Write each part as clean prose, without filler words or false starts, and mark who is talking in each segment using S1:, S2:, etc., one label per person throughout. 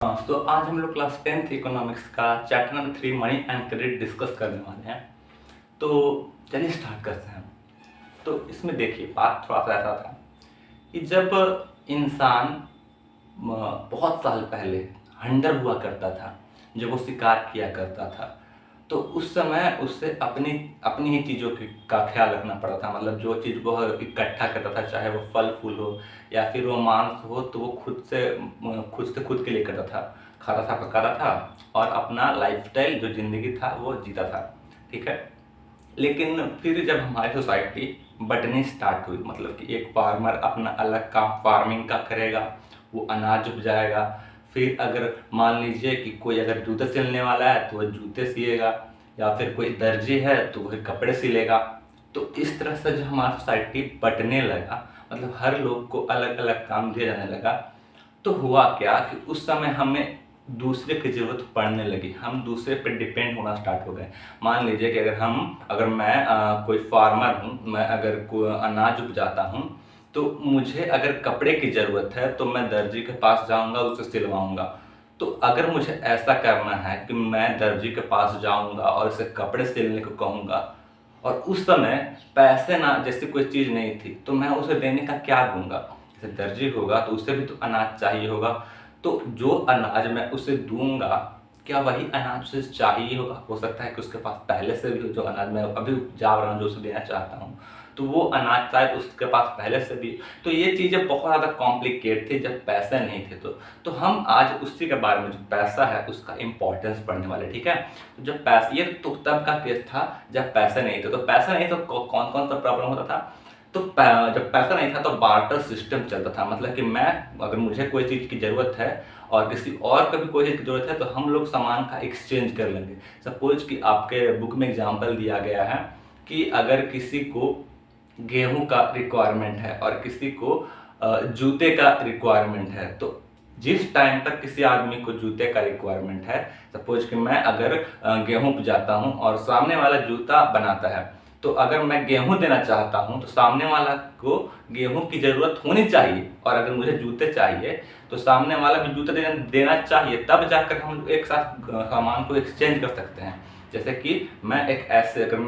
S1: हाँ, तो आज हम लोग क्लास 10th इकोनॉमिक्स का chapter number 3 money and credit discuss करने वाले हैं। तो चलिए स्टार्ट करते हैं। तो इसमें देखिए बात थोड़ा सा ऐसा था कि जब इंसान बहुत साल पहले हंटर हुआ करता था, जब वो शिकार किया करता था, तो उस समय उससे अपनी अपनी ही चीज़ों का ख्याल रखना पड़ता था। मतलब जो चीज़ वो इकट्ठा करता था, चाहे वो फल फूल हो या फिर वो मांस हो, तो वो खुद के लिए करता था, खाता था, पकाता था और अपना लाइफस्टाइल जो ज़िंदगी था वो जीता था। ठीक है। लेकिन फिर जब हमारी सोसाइटी बँटनी स्टार्ट हुई, मतलब कि एक फार्मर अपना अलग काम फार्मिंग का करेगा, वो अनाज उपजाएगा। फिर अगर मान लीजिए कि कोई अगर जूते सिलने वाला है तो वह जूते सिएगा, या फिर कोई दर्जी है तो वह कपड़े सिलेगा। तो इस तरह से जो हमारी सोसाइटी बँटने लगा, मतलब हर लोग को अलग अलग काम दिया जाने लगा, तो हुआ क्या कि उस समय हमें दूसरे की ज़रूरत पड़ने लगी, हम दूसरे पे डिपेंड होना स्टार्ट हो गए। मान लीजिए कि अगर मैं कोई फार्मर हूँ, मैं अगर अनाज उपजाता हूँ, तो मुझे अगर कपड़े की ज़रूरत है तो मैं दर्जी के पास जाऊँगा, उसे सिलवाऊँगा। तो अगर मुझे ऐसा करना है कि मैं दर्जी के पास जाऊँगा और उसे कपड़े सिलने को कहूँगा, और उस समय पैसे ना जैसे कोई चीज़ नहीं थी, तो मैं उसे देने का क्या दूँगा? जैसे दर्जी होगा तो उसे भी तो अनाज चाहिए होगा, तो जो अनाज मैं उसे दूँगा, क्या वही अनाज उसे चाहिए होगा? हो सकता है कि उसके पास पहले से भी जो अनाज मैं अभी उपजा रहा हूँ, जो उसे देना चाहता हूँ, तो वो अनाज शायद उसके पास पहले से भी। तो ये चीज़ें बहुत ज़्यादा कॉम्प्लिकेट थी जब पैसे नहीं थे। तो हम आज उसी के बारे में, जो पैसा है उसका इम्पोर्टेंस पढ़ने वाले, ठीक है? तो जब पैसे, ये तो तब का केस था जब पैसे नहीं थे। तो पैसा नहीं तो कौन-कौन सा प्रॉब्लम होता था? तो जब पैसा नहीं था तो बार्टर सिस्टम चलता था। मतलब कि मैं, अगर मुझे कोई चीज़ की ज़रूरत है और किसी और को भी कोई चीज़ की ज़रूरत है, तो हम लोग सामान का एक्सचेंज कर लेंगे। सपोज़ कि आपके बुक में एग्ज़ाम्पल दिया गया है कि अगर किसी को गेहूँ का रिक्वायरमेंट है और किसी को जूते का रिक्वायरमेंट है, तो जिस टाइम तक किसी आदमी को जूते का रिक्वायरमेंट है, सपोज़ कि मैं अगर गेहूँ उपजाता हूँ और सामने वाला जूता बनाता है, तो अगर मैं गेहूँ देना चाहता हूँ तो सामने वाला को गेहूँ की ज़रूरत होनी चाहिए, और अगर मुझे जूते चाहिए तो सामने वाला भी जूते देना चाहिए, तब जाकर हम एक साथ सामान को एक्सचेंज कर सकते हैं। जैसे कि मैं एक ऐसे, अगर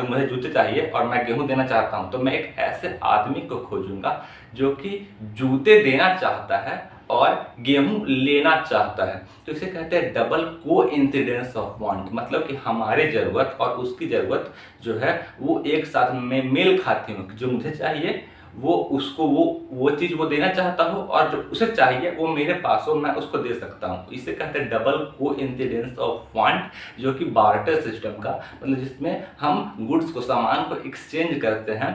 S1: मुझे जूते चाहिए और मैं गेहूँ देना चाहता हूँ, तो मैं एक ऐसे आदमी को खोजूँगा जो कि जूते देना चाहता है और गेहूँ लेना चाहता है। तो इसे कहते हैं डबल कोइंसिडेंस ऑफ वांट, मतलब कि हमारी ज़रूरत और उसकी ज़रूरत जो है वो एक साथ में मेल खाती हो। जो मुझे चाहिए वो उसको वो चीज़ वो देना चाहता हो, और जो उसे चाहिए वो मेरे पास हो, मैं उसको दे सकता हूँ। इसे कहते हैं डबल कोइंसिडेंस ऑफ वांट, जो कि बार्टर सिस्टम का, मतलब जिसमें हम गुड्स को, सामान को एक्सचेंज करते हैं।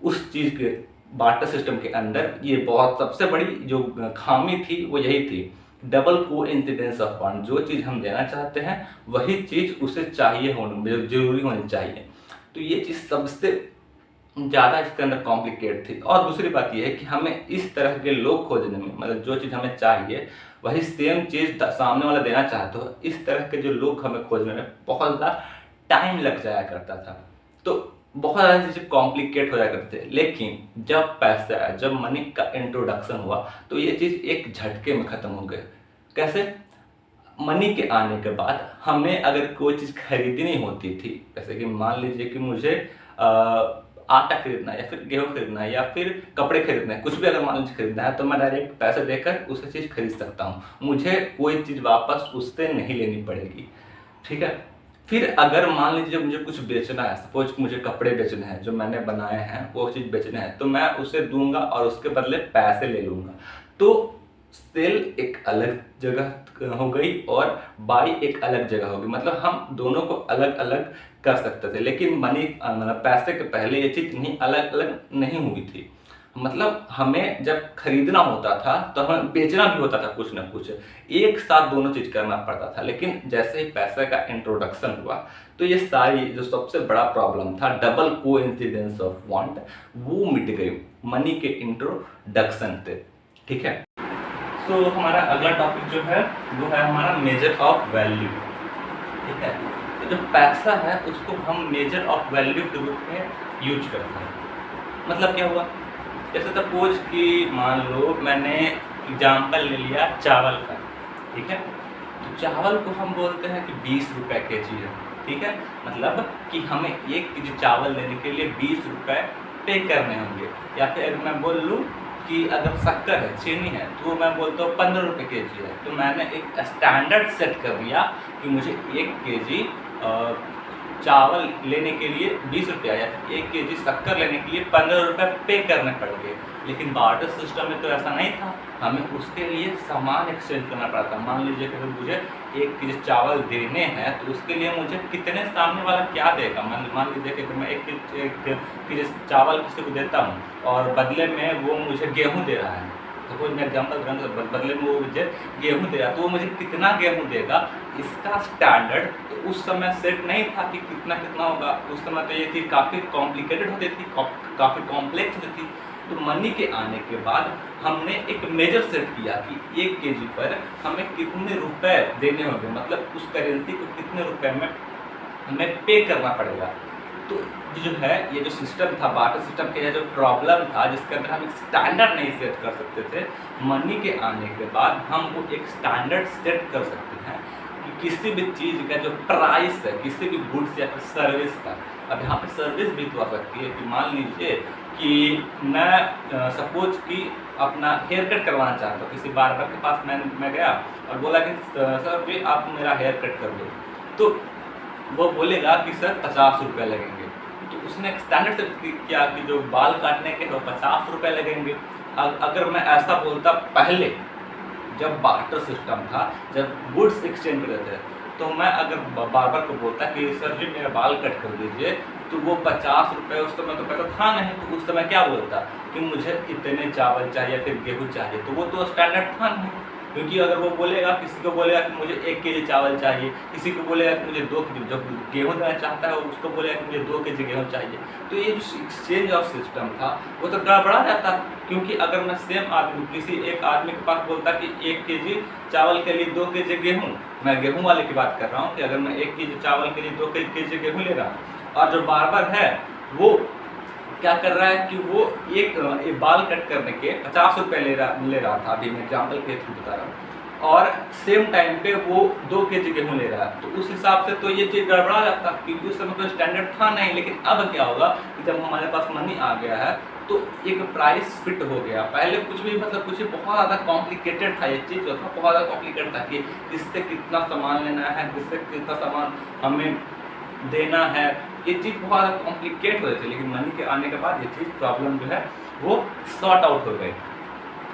S1: उस चीज़ के बार्टर सिस्टम के अंदर ये बहुत सबसे बड़ी जो खामी थी वो यही थी, डबल कोइंसिडेंस ऑफ वांट। जो चीज़ हम देना चाहते हैं वही चीज़ उसे चाहिए होनी, ज़रूरी होनी चाहिए। तो ये चीज़ सबसे ज़्यादा इसके अंदर कॉम्प्लिकेट थी। और दूसरी बात ये है कि हमें इस तरह के लोग खोजने में, मतलब जो चीज़ हमें चाहिए वही सेम चीज़ सामने वाला देना चाहते हो, इस तरह के जो लोग हमें खोजने में बहुत ज़्यादा टाइम लग जाया करता था। तो बहुत ज़्यादा चीज़ें कॉम्प्लिकेट हो जाया करते थे। लेकिन जब पैसा आया, जब मनी का इंट्रोडक्शन हुआ, तो ये चीज़ एक झटके में ख़त्म हो गए। कैसे? मनी के आने के बाद हमें अगर कोई चीज़ खरीदनी होती थी, जैसे कि मान लीजिए कि मुझे आटा खरीदना है या फिर गेहूँ खरीदना है या फिर कपड़े खरीदना है, कुछ भी अगर मान लीजिए खरीदना है, तो मैं डायरेक्ट पैसे देकर उसे चीज़ खरीद सकता हूँ। मुझे कोई चीज़ वापस उससे नहीं लेनी पड़ेगी, ठीक है? फिर अगर मान लीजिए मुझे कुछ बेचना है, सपोज़ मुझे कपड़े बेचने हैं, जो मैंने बनाए हैं वो चीज़ बेचने हैं, तो मैं उसे दूँगा और उसके बदले पैसे ले लूँगा। तो सेल एक अलग जगह हो गई और बाई एक अलग जगह हो गई, मतलब हम दोनों को अलग अलग कर सकते थे। लेकिन मतलब पैसे के पहले ये चीज़ नहीं अलग अलग नहीं हुई थी। मतलब हमें जब खरीदना होता था तो हमें बेचना भी होता था, कुछ ना कुछ एक साथ दोनों चीज़ करना पड़ता था। लेकिन जैसे ही पैसे का इंट्रोडक्शन हुआ, तो ये सारी जो सबसे बड़ा प्रॉब्लम था, डबल कोइंसिडेंस ऑफ वांट, वो मिट गई मनी के इंट्रोडक्शन से, ठीक है? तो हमारा अगला टॉपिक जो है वो है हमारा मेजर ऑफ वैल्यू, ठीक है? तो जो पैसा है उसको हम मेजर ऑफ वैल्यू के रूप में यूज करते हैं। मतलब क्या हुआ? जैसे सपोज कि मान लो मैंने एग्जाम्पल ले लिया चावल का, ठीक है। तो चावल को हम बोलते हैं कि 20 रुपये केजी है, ठीक है। मतलब कि हमें 1 केजी चावल लेने के लिए 20 रुपये पे करने होंगे। या फिर अगर मैं बोल लूँ कि अगर शक्कर है, चीनी है, तो मैं बोलता हूँ 15 रुपये केजी है। तो मैंने एक स्टैंडर्ड सेट कर दिया कि मुझे 1 केजी चावल लेने के लिए 20 रुपया या फिर 1 केजी शक्कर लेने के लिए 15 रुपये पे करने पड़ेंगे। लेकिन बार्टर सिस्टम में तो ऐसा नहीं था, हमें उसके लिए सामान एक्सचेंज करना पड़ा था। मान लीजिए कि अगर मुझे 1 केजी चावल देने हैं तो उसके लिए मुझे कितने सामने वाला क्या देगा। मान लीजिए कि अगर मैं 1 केजी चावल किसी को देता हूँ और बदले में वो मुझे गेहूँ दे रहा है, तो कोई मैं एग्जाम्पल बदले में वो मुझे गेहूँ दे रहा है, तो वो मुझे कितना गेहूँ देगा इसका स्टैंडर्ड तो उस समय सेट नहीं था कि कितना कितना होगा। उस समय तो ये चीज़ काफ़ी कॉम्प्लिकेटेड होती थी, काफ़ी कॉम्प्लेक्स होती थी। तो मनी के आने के बाद हमने एक मेजर सेट किया कि 1 केजी पर हमें कितने रुपए देने होंगे, मतलब उस करेंसी को कितने रुपए में हमें पे करना पड़ेगा। तो जो है ये जो सिस्टम था बार्टर सिस्टम के जो प्रॉब्लम था जिसके अंदर हम एक स्टैंडर्ड नहीं सेट कर सकते थे, मनी के आने के बाद हम वो एक स्टैंडर्ड सेट कर सकते हैं कि किसी भी चीज़ का जो प्राइस है, किसी भी गुड्स या फिर सर्विस का। अब यहाँ पे सर्विस भी तो आ सकती है कि मान लीजिए कि मैं सपोज कि अपना हेयर कट करवाना चाहता हूँ, किसी बार्बर के पास मैं गया और बोला कि सर जी आप मेरा हेयर कट कर दो, तो वो बोलेगा कि सर 50 रुपये लगेंगे। तो उसने एक स्टैंडर्ड सेट किया कि जो बाल काटने के तो 50 रुपये लगेंगे। अगर मैं ऐसा बोलता पहले जब बार्टर सिस्टम था, जब गुड्स एक्सचेंज करते थे, तो मैं अगर बार्बर को बोलता कि सर जी मेरा बाल कट कर दीजिए, तो वो 50 रुपये, उस समय तो पैसा था नहीं, तो उस समय क्या बोलता कि मुझे इतने चावल चाहिए फिर गेहूँ चाहिए, तो वो तो स्टैंडर्ड था नहीं। क्योंकि अगर वो बोलेगा, किसी को बोलेगा कि मुझे 1 केजी चावल चाहिए, किसी को बोलेगा कि मुझे 2 केजी, जो गेहूँ देना चाहता है उसको बोलेगा कि मुझे 2 केजी गेहूँ चाहिए। तो ये जो एक्सचेंज ऑफ सिस्टम था वो तो गड़बड़ा जाता। क्योंकि अगर मैं सेम आदमी किसी एक आदमी के पास बोलता कि 1 केजी चावल के लिए 2 केजी गेहूँ, मैं गेहूँ वाले की बात कर रहा हूँ कि अगर मैं 1 केजी चावल के लिए 2 केजी गेहूँ ले रहा हूँ, और जो बार्बर है वो क्या कर रहा है कि वो एक बाल कट करने के 50 रुपये ले रहा था, अभी मैं एग्जाम्पल के थ्रू बता रहा हूँ, और सेम टाइम पे वो 2 केजी गेहूँ ले रहा है, तो उस हिसाब से तो ये चीज़ गड़बड़ा जाता क्योंकि उस समय तो स्टैंडर्ड था नहीं। लेकिन अब क्या होगा कि जब हमारे पास मनी आ गया है तो एक प्राइस फिट हो गया। पहले कुछ भी मतलब कुछ बहुत ज़्यादा कॉम्प्लिकेटेड था, ये चीज़ जो था बहुत ज़्यादा कॉम्प्लिकेटेड था कि किससे कितना सामान लेना है, किससे कितना सामान हमें देना है, ये चीज़ बहुत ज़्यादा कॉम्प्लिकेट हो रही थी। लेकिन मनी के आने के बाद ये चीज़ प्रॉब्लम जो है वो सॉर्ट आउट हो गई।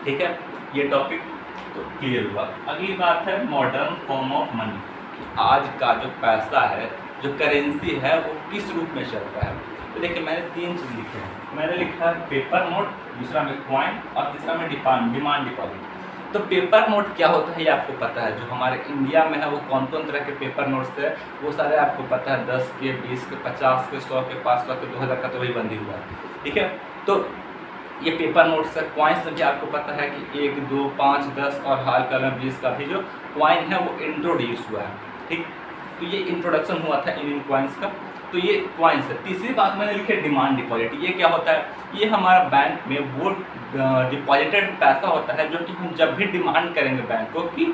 S1: ठीक है, ये टॉपिक तो क्लियर हुआ। अगली बात है मॉडर्न फॉर्म ऑफ मनी। आज का जो पैसा है, जो करेंसी है, वो किस रूप में चलता है। तो देखिए मैंने 3 चीज़ लिखे हैं। मैंने लिखा है पेपर नोट, दूसरा में कॉइन और तीसरा में डिमांड डिपॉजिट। तो पेपर नोट क्या होता है ये आपको पता है। जो हमारे इंडिया में है वो कौन कौन तरह के पेपर नोट्स है वो सारे आपको पता है। 10 के, 20 के, 50 के, 100 के, 500 के, 2000 का तो वही बंदी हुआ है। ठीक है, तो ये पेपर नोट्स है। कॉइन्स भी आपको पता है कि 1, 2, 5, 10 और हाल का 20 का भी जो कॉइन है वो इंट्रोड्यूस हुआ है। ठीक, तो ये इंट्रोडक्शन हुआ था इन कॉइन्स का। तो ये कॉइन्स है। तीसरी बात मैंने लिखी है डिमांड डिपॉजिट। ये क्या होता है, ये हमारा बैंक में वो डिपॉजिटेड पैसा होता है जो कि हम जब भी डिमांड करेंगे बैंक को कि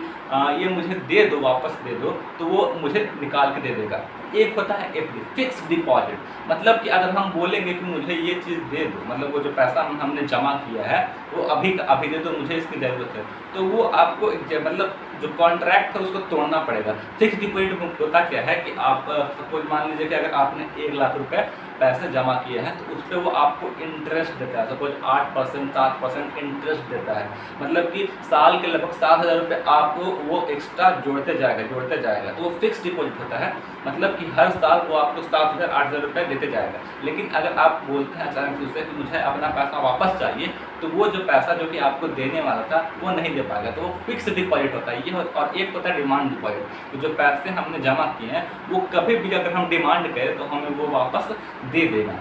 S1: ये मुझे दे दो, वापस दे दो, तो वो मुझे निकाल के दे देगा। एक होता है एफडी, फिक्स डिपॉजिट, मतलब कि अगर हम बोलेंगे कि मुझे ये चीज़ दे दो, मतलब वो जो पैसा हमने जमा किया है वो अभी दे दो, मुझे इसकी ज़रूरत है, तो वो आपको मतलब जो कॉन्ट्रैक्ट था उसको तोड़ना पड़ेगा। फिक्स डिपॉजिट होता क्या है कि आप सपोज मान लीजिए कि अगर आपने 1 लाख रुपए पैसे जमा किए हैं तो उस पर वो आपको इंटरेस्ट देता है। सपोज 8%, 7% इंटरेस्ट देता है, मतलब कि साल के लगभग 7,000 रुपये आपको वो एक्स्ट्रा जोड़ते जाएगा। तो वो फिक्स डिपॉजिट होता है, मतलब कि हर साल वो आपको 7,000, 8,000 रुपये देते जाएगा। लेकिन अगर आप बोलते हैं अचानक से कि मुझे अपना पैसा वापस चाहिए, तो वो जो पैसा जो कि आपको देने वाला था वो नहीं दे पाएगा, तो वो फिक्स डिपॉजिट होता है। ये और एक होता है डिमांड डिपॉजिट, तो जो पैसे हमने जमा किए हैं वो कभी भी अगर हम डिमांड करें तो हमें वो वापस दे देगा।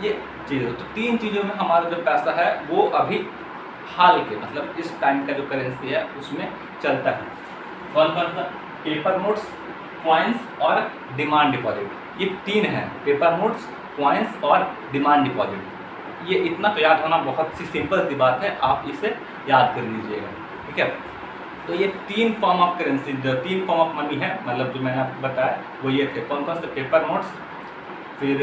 S1: ये चीज़, तो 3 चीज़ों में हमारा जो पैसा है वो अभी हाल के मतलब इस टाइम का जो करेंसी है उसमें चलता है। कौन कौन सा? पेपर नोट्स, कॉइन्स और डिमांड डिपॉजिट। ये 3 हैं, पेपर नोट्स, कॉइन्स और डिमांड डिपॉजिट। ये इतना तो याद होना बहुत सी सिंपल सी बात है, आप इसे याद कर लीजिएगा। ठीक है। तो ये 3 फॉर्म ऑफ करेंसी, जो 3 फॉर्म ऑफ मनी है, मतलब जो मैंने आपको बताया वो ये थे। कौन कौन से? पेपर नोट्स, फिर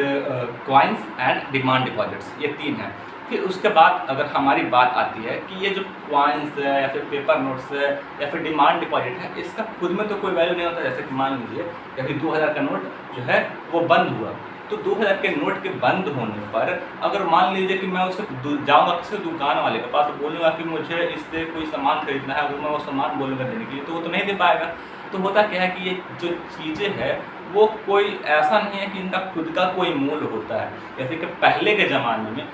S1: कॉइन्स एंड डिमांड डिपॉजिट्स, ये 3 हैं। फिर उसके बाद अगर हमारी बात आती है कि ये जो कॉइन्स है या फिर पेपर नोट्स है या फिर डिमांड डिपॉजिट है, इसका खुद में तो कोई वैल्यू नहीं होता। जैसे कि मान लीजिए कभी 2000 का नोट जो है वो बंद हुआ, तो 2000 के नोट के बंद होने पर अगर मान लीजिए कि मैं उससे जाऊँगा किसी दुकान वाले के पास, तो बोलूँगा कि मुझे इससे कोई सामान खरीदना है, अगर मैं वो सामान बोलूँगा देने के लिए तो वो तो नहीं दे पाएगा। तो होता क्या है कि ये जो चीज़ें हैं वो कोई ऐसा नहीं है कि इनका खुद का कोई मूल्य होता है। जैसे कि पहले के ज़माने में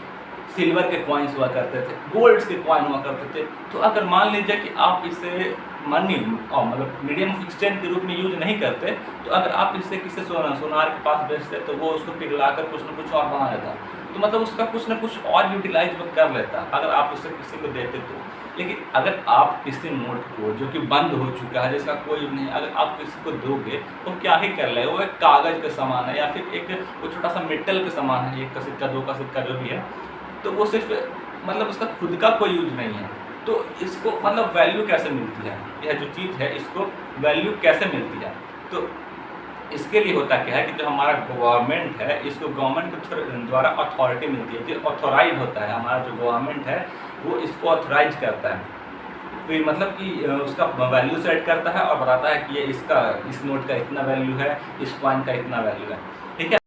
S1: सिल्वर के कॉइन्स हुआ करते थे, गोल्ड्स के कॉइन हुआ करते थे। तो अगर मान लीजिए कि आप इसे मनी और मतलब मीडियम एक्सचेंज के रूप में यूज नहीं करते, तो अगर आप इससे किसी सोनार के पास बेचते तो वो उसको पिघलाकर कुछ न कुछ और बना लेता, तो मतलब उसका कुछ न कुछ और यूटिलाइज वो कर लेता अगर आप उससे किसी को देते तो। लेकिन अगर आप किसी नोट को जो कि बंद हो चुका है, जिसका कोई नहीं, अगर आप किसी को दोगे तो क्या ही कर लेगा, वो एक कागज़ का सामान है या फिर एक वो छोटा सा मेटल का सामान है, 1 का सिक्का 2 का सिक्का जो भी है, तो वो सिर्फ मतलब उसका खुद का कोई यूज नहीं है। तो इसको मतलब वैल्यू कैसे मिलती है, यह जो चीज़ है इसको वैल्यू कैसे मिलती है? तो इसके लिए होता क्या है कि जो हमारा गवर्नमेंट है, इसको गवर्नमेंट के द्वारा अथॉरिटी मिलती है, जो ऑथोराइज होता है। हमारा जो गवर्नमेंट है वो इसको ऑथोराइज करता है, फिर मतलब कि उसका वैल्यू सेट करता है और बताता है कि ये इसका, इस नोट का इतना वैल्यू है, इस कॉइन का इतना वैल्यू है, ठीक है।